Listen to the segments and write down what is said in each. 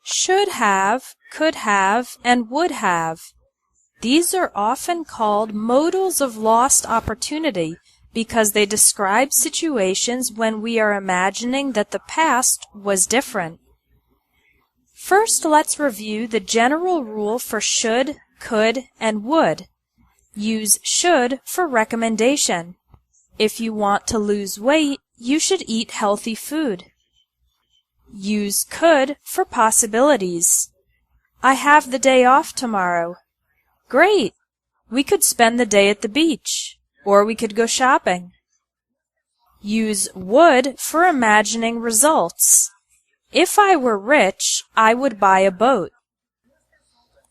should have, could have, and would have. These are often called modals of lost opportunity because they describe situations when we are imagining that the past was different. First, let's review the general rule for should, could, and would. Use should for recommendation. If you want to lose weight, you should eat healthy food. Use could for possibilities. I have the day off tomorrow. Great! We could spend the day at the beach, or we could go shopping. Use would for imagining results. If I were rich, I would buy a boat.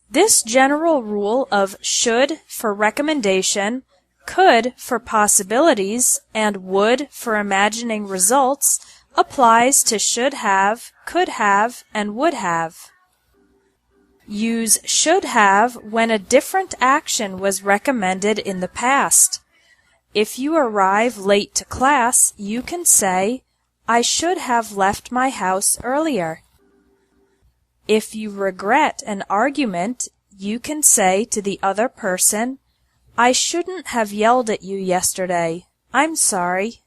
This general rule of should for recommendation, could for possibilities, and would for imagining results applies to should have, could have, and would have. Use should have when a different action was recommended in the past. If you arrive late to class, you can say, I should have left my house earlier. If you regret an argument, you can say to the other person, I shouldn't have yelled at you yesterday. I'm sorry.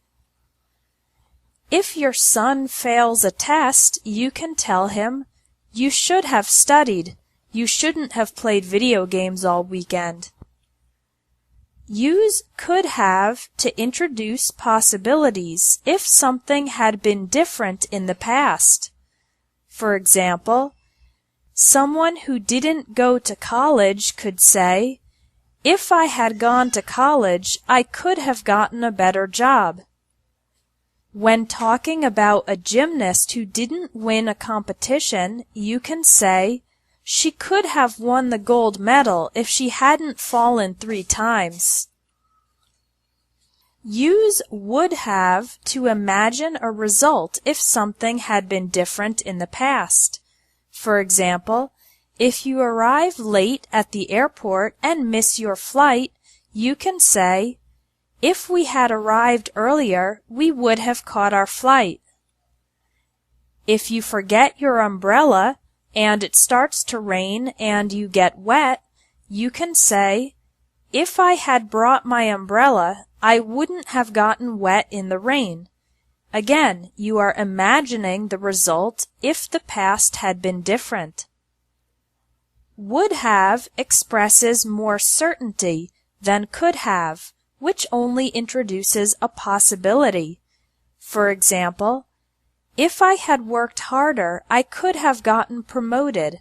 If your son fails a test, you can tell him, you should have studied. You shouldn't have played video games all weekend. Use could have to introduce possibilities if something had been different in the past. For example, someone who didn't go to college could say, if I had gone to college, I could have gotten a better job. When talking about a gymnast who didn't win a competition, you can say, she could have won the gold medal if she hadn't fallen 3 times. Use would have to imagine a result if something had been different in the past. For example, if you arrive late at the airport and miss your flight, you can say, if we had arrived earlier, we would have caught our flight. If you forget your umbrella, and it starts to rain and you get wet, you can say, if I had brought my umbrella, I wouldn't have gotten wet in the rain. Again, you are imagining the result if the past had been different. Would have expresses more certainty than could have, which only introduces a possibility. For example, if I had worked harder, I could have gotten promoted.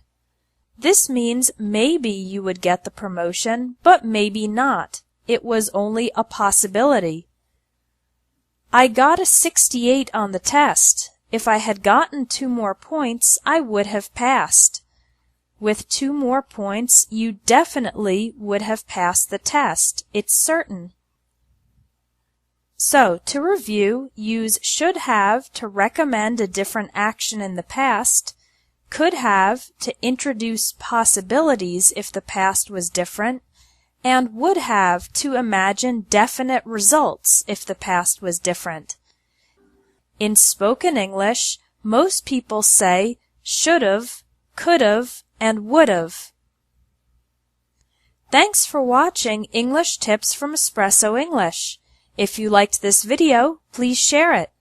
This means maybe you would get the promotion, but maybe not. It was only a possibility. I got a 68 on the test. If I had gotten 2 more points, I would have passed. With 2 more points, you definitely would have passed the test. It's certain. So, to review, use should have to recommend a different action in the past, could have to introduce possibilities if the past was different, and would have to imagine definite results if the past was different. In spoken English, most people say should've, could've, and would've. Thanks for watching English Tips from Espresso English. If you liked this video, please share it.